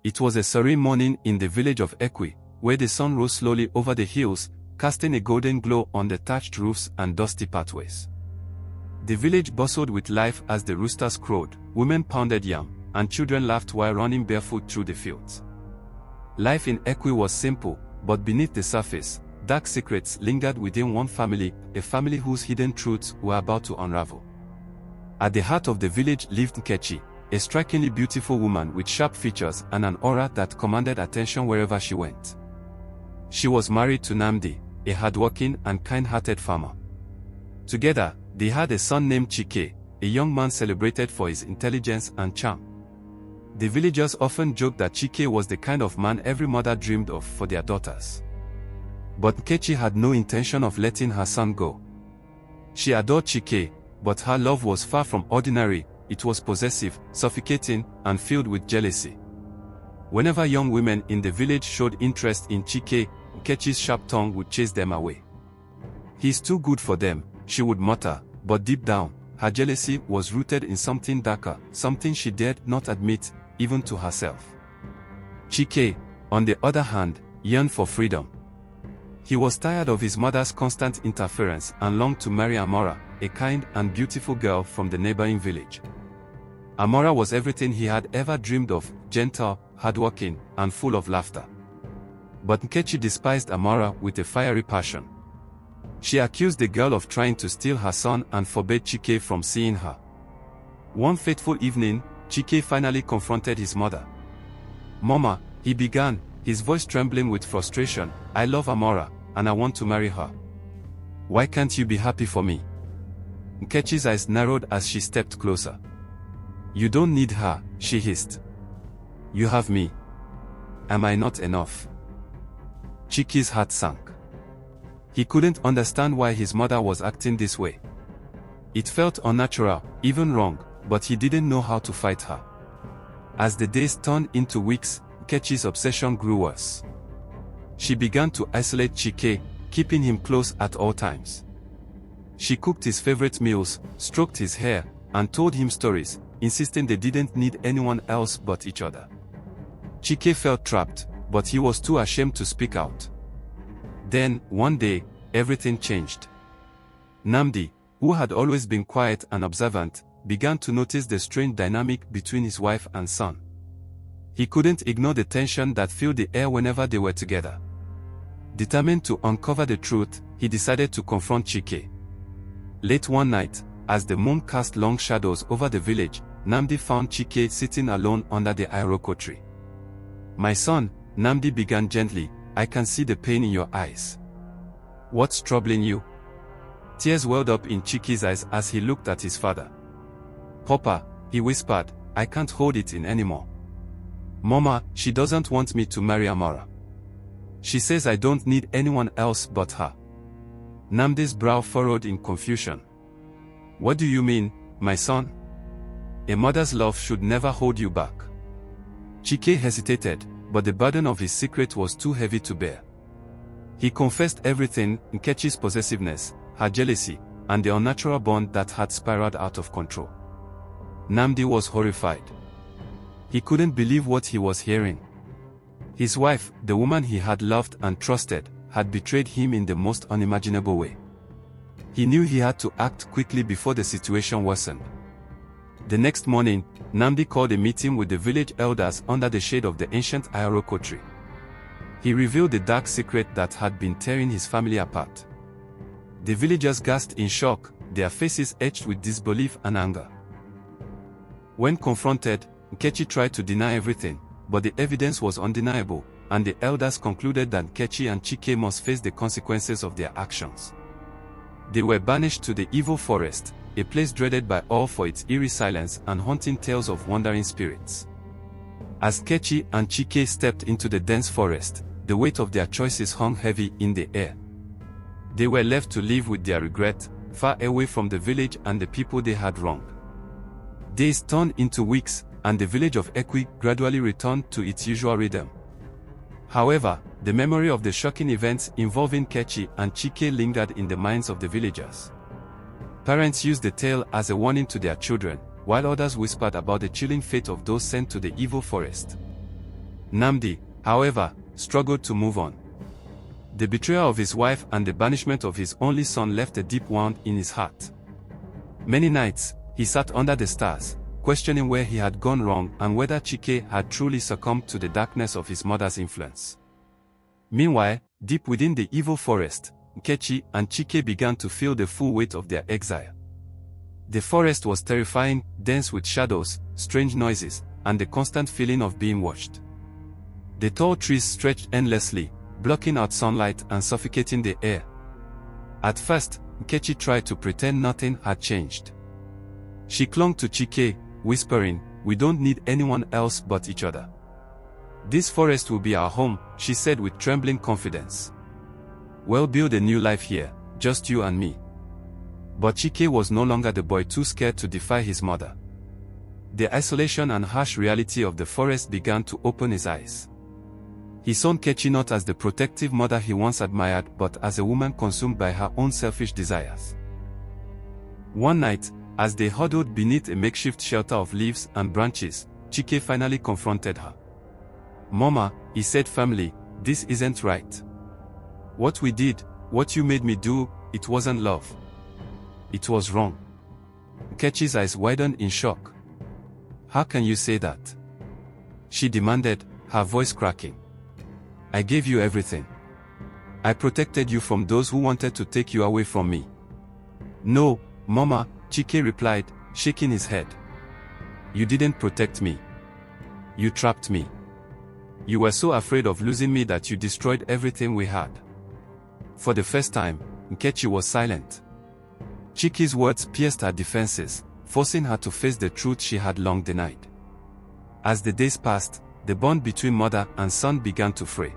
It was a serene morning in the village of Ekwi, where the sun rose slowly over the hills, casting a golden glow on the thatched roofs and dusty pathways. The village bustled with life as the roosters crowed, women pounded yam, and children laughed while running barefoot through the fields. Life in Ekwi was simple, but beneath the surface, dark secrets lingered within one family, a family whose hidden truths were about to unravel. At the heart of the village lived Kechi, a strikingly beautiful woman with sharp features and an aura that commanded attention wherever she went. She was married to Nnamdi, a hardworking and kind-hearted farmer. Together, they had a son named Chike, a young man celebrated for his intelligence and charm. The villagers often joked that Chike was the kind of man every mother dreamed of for their daughters. But Kechi had no intention of letting her son go. She adored Chike, but her love was far from ordinary. It was possessive, suffocating, and filled with jealousy. Whenever young women in the village showed interest in Chike, Kechi's sharp tongue would chase them away. "He's too good for them," she would mutter, but deep down, her jealousy was rooted in something darker, something she dared not admit, even to herself. Chike, on the other hand, yearned for freedom. He was tired of his mother's constant interference and longed to marry Amora, a kind and beautiful girl from the neighboring village. Amora was everything he had ever dreamed of, gentle, hardworking, and full of laughter. But Kechi despised Amora with a fiery passion. She accused the girl of trying to steal her son and forbade Chike from seeing her. One fateful evening, Chike finally confronted his mother. "Mama," he began, his voice trembling with frustration, "I love Amora, and I want to marry her. Why can't you be happy for me?" Kechi's eyes narrowed as she stepped closer. "You don't need her," she hissed. "You have me. Am I not enough?" Chike's heart sank. He couldn't understand why his mother was acting this way. It felt unnatural, even wrong, but he didn't know how to fight her. As the days turned into weeks, Kechi's obsession grew worse. She began to isolate Chike, keeping him close at all times. She cooked his favorite meals, stroked his hair, and told him stories, insisting they didn't need anyone else but each other. Chike felt trapped, but he was too ashamed to speak out. Then, one day, everything changed. Nnamdi, who had always been quiet and observant, began to notice the strange dynamic between his wife and son. He couldn't ignore the tension that filled the air whenever they were together. Determined to uncover the truth, he decided to confront Chike. Late one night, as the moon cast long shadows over the village, Nnamdi found Chike sitting alone under the iroko tree. "My son," Nnamdi began gently, "I can see the pain in your eyes. What's troubling you?" Tears welled up in Chike's eyes as he looked at his father. "Papa," he whispered, "I can't hold it in anymore. Mama, she doesn't want me to marry Amora. She says I don't need anyone else but her." Nnamdi's brow furrowed in confusion. "What do you mean, my son? A mother's love should never hold you back." Chike hesitated, but the burden of his secret was too heavy to bear. He confessed everything: Nkechi's possessiveness, her jealousy, and the unnatural bond that had spiraled out of control. Nnamdi was horrified. He couldn't believe what he was hearing. His wife, the woman he had loved and trusted, had betrayed him in the most unimaginable way. He knew he had to act quickly before the situation worsened. The next morning, Nnamdi called a meeting with the village elders under the shade of the ancient iroko tree. He revealed the dark secret that had been tearing his family apart. The villagers gasped in shock, their faces etched with disbelief and anger. When confronted, Kechi tried to deny everything, but the evidence was undeniable, and the elders concluded that Kechi and Chike must face the consequences of their actions. They were banished to the evil forest, a place dreaded by all for its eerie silence and haunting tales of wandering spirits. As Kechi and Chike stepped into the dense forest, the weight of their choices hung heavy in the air. They were left to live with their regret, far away from the village and the people they had wronged. Days turned into weeks, and the village of Ekwi gradually returned to its usual rhythm. However, the memory of the shocking events involving Kechi and Chike lingered in the minds of the villagers. Parents used the tale as a warning to their children, while others whispered about the chilling fate of those sent to the evil forest. Nnamdi, however, struggled to move on. The betrayal of his wife and the banishment of his only son left a deep wound in his heart. Many nights, he sat under the stars, questioning where he had gone wrong and whether Chike had truly succumbed to the darkness of his mother's influence. Meanwhile, deep within the evil forest, Kechi and Chike began to feel the full weight of their exile. The forest was terrifying, dense with shadows, strange noises, and the constant feeling of being watched. The tall trees stretched endlessly, blocking out sunlight and suffocating the air. At first, Kechi tried to pretend nothing had changed. She clung to Chike, whispering, "We don't need anyone else but each other. This forest will be our home," she said with trembling confidence. "We'll build a new life here, just you and me." But Chike was no longer the boy too scared to defy his mother. The isolation and harsh reality of the forest began to open his eyes. He saw Kechi not as the protective mother he once admired but as a woman consumed by her own selfish desires. One night, as they huddled beneath a makeshift shelter of leaves and branches, Chike finally confronted her. "Mama," he said firmly, "this isn't right. What we did, what you made me do, it wasn't love. It was wrong." Kechi's eyes widened in shock. "How can you say that?" she demanded, her voice cracking. "I gave you everything. I protected you from those who wanted to take you away from me." "No, Mama," Chike replied, shaking his head. "You didn't protect me. You trapped me. You were so afraid of losing me that you destroyed everything we had." For the first time, Kechi was silent. Chike's words pierced her defenses, forcing her to face the truth she had long denied. As the days passed, the bond between mother and son began to fray.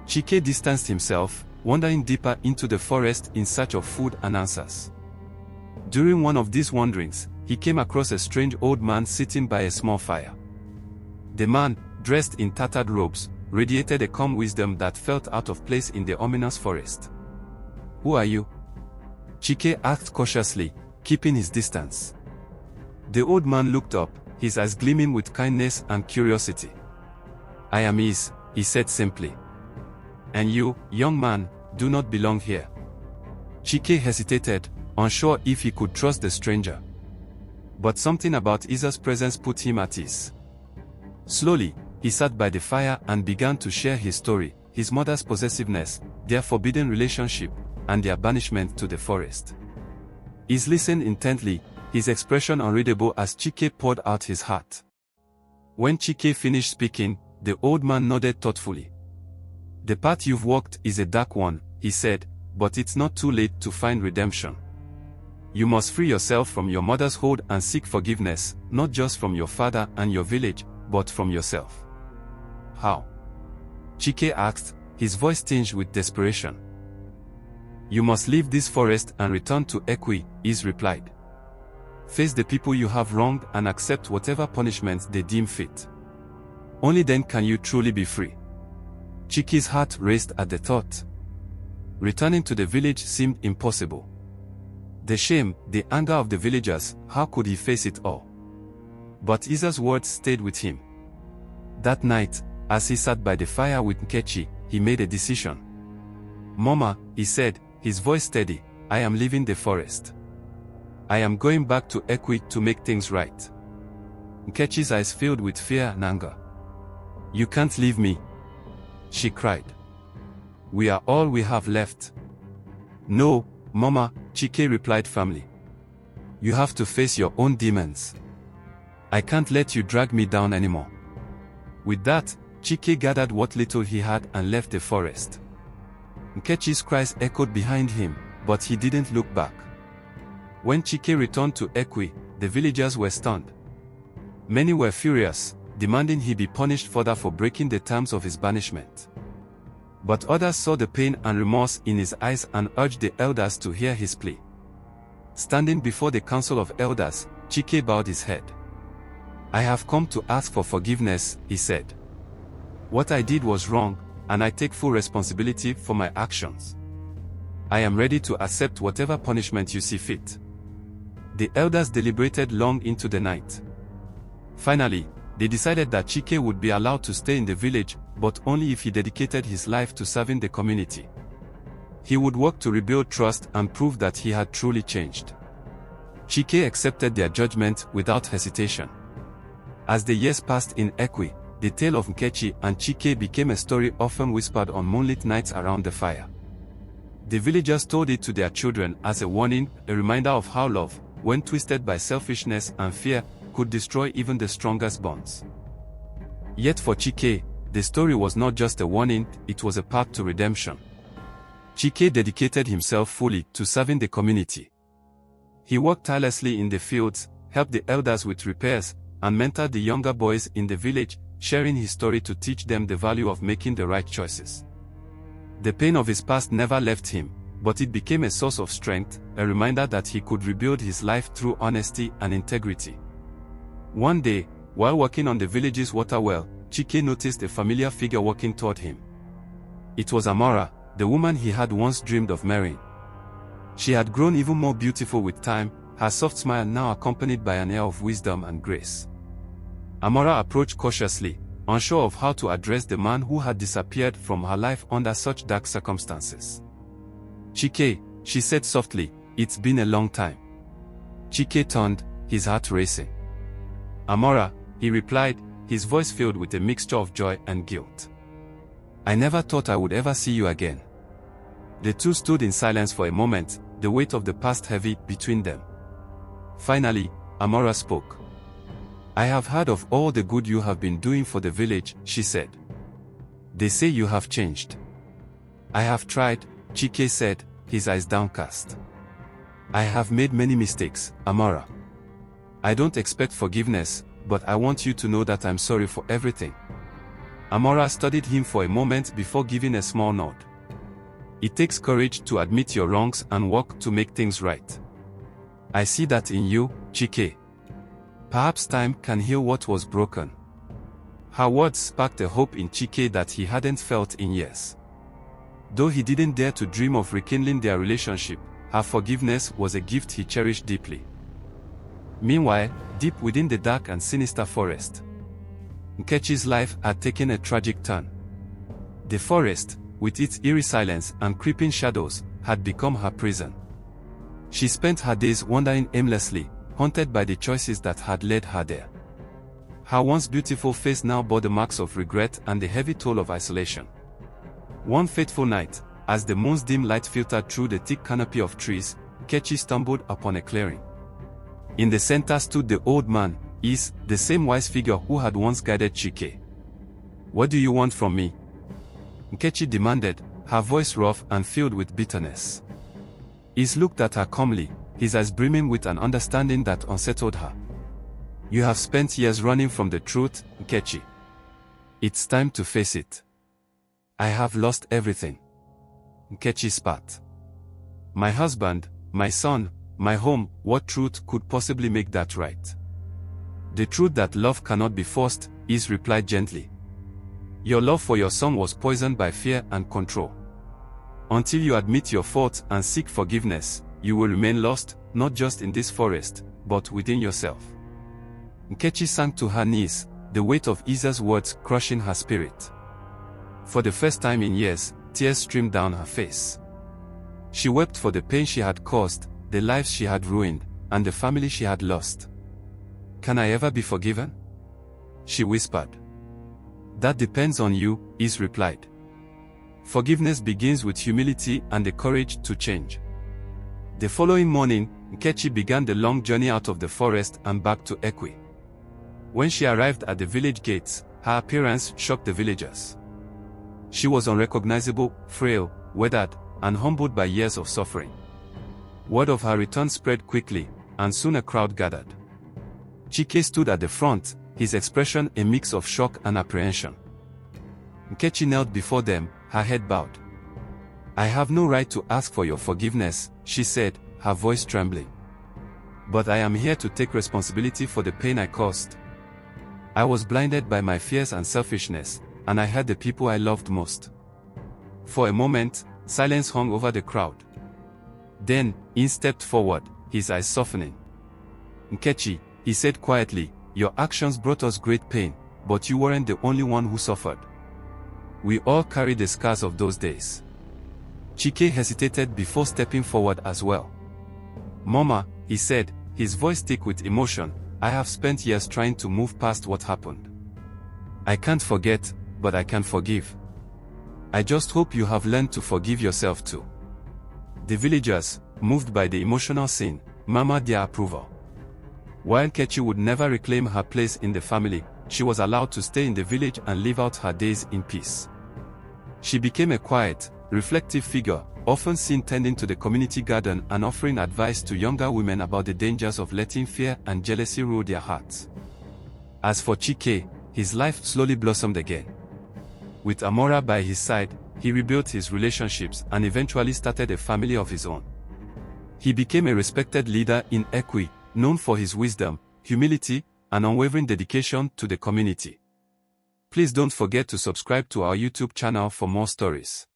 Chike distanced himself, wandering deeper into the forest in search of food and answers. During one of these wanderings, he came across a strange old man sitting by a small fire. The man, dressed in tattered robes, radiated a calm wisdom that felt out of place in the ominous forest. "Who are you?" Chike asked cautiously, keeping his distance. The old man looked up, his eyes gleaming with kindness and curiosity. "I am his," he said simply. "And you, young man, do not belong here." Chike hesitated, unsure if he could trust the stranger. But something about Isa's presence put him at ease. Slowly, he sat by the fire and began to share his story, his mother's possessiveness, their forbidden relationship, and their banishment to the forest. Is listened intently, his expression unreadable as Chike poured out his heart. When Chike finished speaking, the old man nodded thoughtfully. "The path you've walked is a dark one," he said, "but it's not too late to find redemption. You must free yourself from your mother's hold and seek forgiveness, not just from your father and your village, but from yourself." "How?" Chike asked, his voice tinged with desperation. "You must leave this forest and return to Ekwe," Is replied. "Face the people you have wronged and accept whatever punishments they deem fit. Only then can you truly be free." Chike's heart raced at the thought. Returning to the village seemed impossible. The shame, the anger of the villagers, how could he face it all? But Isa's words stayed with him. That night, as he sat by the fire with Kechi, he made a decision. "Mama," he said, his voice steady, "I am leaving the forest. I am going back to Ekwe to make things right." Kechi's eyes filled with fear and anger. "You can't leave me," she cried. "We are all we have left." "No, Mama," Chike replied firmly. "You have to face your own demons. I can't let you drag me down anymore." With that, Chike gathered what little he had and left the forest. Kechi's cries echoed behind him, but he didn't look back. When Chike returned to Ekwe, the villagers were stunned. Many were furious, demanding he be punished further for breaking the terms of his banishment. But others saw the pain and remorse in his eyes and urged the elders to hear his plea. Standing before the council of elders, Chike bowed his head. "I have come to ask for forgiveness," he said. "What I did was wrong, and I take full responsibility for my actions. I am ready to accept whatever punishment you see fit." The elders deliberated long into the night. Finally, They decided that Chike would be allowed to stay in the village, but only if he dedicated his life to serving the community. He would work to rebuild trust and prove that he had truly changed. Chike accepted their judgment without hesitation. As the years passed in Ekwe, the tale of Nkechi and Chike became a story often whispered on moonlit nights around the fire. The villagers told it to their children as a warning, a reminder of how love, when twisted by selfishness and fear, could destroy even the strongest bonds. Yet for Chike, the story was not just a warning, it was a path to redemption. Chike dedicated himself fully to serving the community. He worked tirelessly in the fields, helped the elders with repairs, and mentored the younger boys in the village, sharing his story to teach them the value of making the right choices. The pain of his past never left him, but it became a source of strength, a reminder that he could rebuild his life through honesty and integrity. One day, while working on the village's water well, Chike noticed a familiar figure walking toward him. It was Amora, the woman he had once dreamed of marrying. She had grown even more beautiful with time, her soft smile now accompanied by an air of wisdom and grace. Amora approached cautiously, unsure of how to address the man who had disappeared from her life under such dark circumstances. "Chike," she said softly, "it's been a long time." Chike turned, his heart racing. "Amora," he replied, his voice filled with a mixture of joy and guilt. "I never thought I would ever see you again." The two stood in silence for a moment, the weight of the past heavy between them. Finally, Amora spoke. "I have heard of all the good you have been doing for the village," she said. "They say you have changed." "I have tried," Chike said, his eyes downcast. "I have made many mistakes, Amora. I don't expect forgiveness, but I want you to know that I'm sorry for everything." Amora studied him for a moment before giving a small nod. "It takes courage to admit your wrongs and work to make things right. I see that in you, Chike. Perhaps time can heal what was broken." Her words sparked a hope in Chike that he hadn't felt in years. Though he didn't dare to dream of rekindling their relationship, her forgiveness was a gift he cherished deeply. Meanwhile, deep within the dark and sinister forest, Nkechi's life had taken a tragic turn. The forest, with its eerie silence and creeping shadows, had become her prison. She spent her days wandering aimlessly, haunted by the choices that had led her there. Her once beautiful face now bore the marks of regret and the heavy toll of isolation. One fateful night, as the moon's dim light filtered through the thick canopy of trees, Kechi stumbled upon a clearing. In the center stood the old man, the same wise figure who had once guided Chike. "What do you want from me?" Nkechi demanded, her voice rough and filled with bitterness. Is looked at her calmly, his eyes brimming with an understanding that unsettled her. "You have spent years running from the truth, Kechi. It's time to face it." "I have lost everything." Kechi spat. "My husband, my son, my home, what truth could possibly make that right?" "The truth that love cannot be forced," replied gently. "Your love for your son was poisoned by fear and control. Until you admit your fault and seek forgiveness, you will remain lost, not just in this forest, but within yourself." Nkechi sank to her knees, the weight of Isa's words crushing her spirit. For the first time in years, tears streamed down her face. She wept for the pain she had caused, the lives she had ruined, and the family she had lost. "Can I ever be forgiven?" she whispered. "That depends on you," replied. "Forgiveness begins with humility and the courage to change." The following morning, Kechi began the long journey out of the forest and back to Ekwe. When she arrived at the village gates, her appearance shocked the villagers. She was unrecognizable, frail, weathered, and humbled by years of suffering. Word of her return spread quickly, and soon a crowd gathered. Chike stood at the front, his expression a mix of shock and apprehension. Kechi knelt before them, her head bowed. "I have no right to ask for your forgiveness," she said, her voice trembling. "But I am here to take responsibility for the pain I caused. I was blinded by my fears and selfishness, and I hurt the people I loved most." For a moment, silence hung over the crowd. Then, stepped forward, his eyes softening. "Nkechi," he said quietly, Your actions brought us great pain, but you weren't the only one who suffered. We all carry the scars of those days. Chike hesitated before stepping forward as well. Mama, he said, his voice thick with emotion, I have spent years trying to move past what happened. I can't forget, but I can forgive. I just hope you have learned to forgive yourself too. The villagers, moved by the emotional scene, murmured their approval. While Kechi would never reclaim her place in the family, she was allowed to stay in the village and live out her days in peace. She became a quiet, reflective figure, often seen tending to the community garden and offering advice to younger women about the dangers of letting fear and jealousy rule their hearts. As for Chike, his life slowly blossomed again. With Amora by his side, he rebuilt his relationships and eventually started a family of his own. He became a respected leader in Ekwe, known for his wisdom, humility, and unwavering dedication to the community. Please don't forget to subscribe to our YouTube channel for more stories.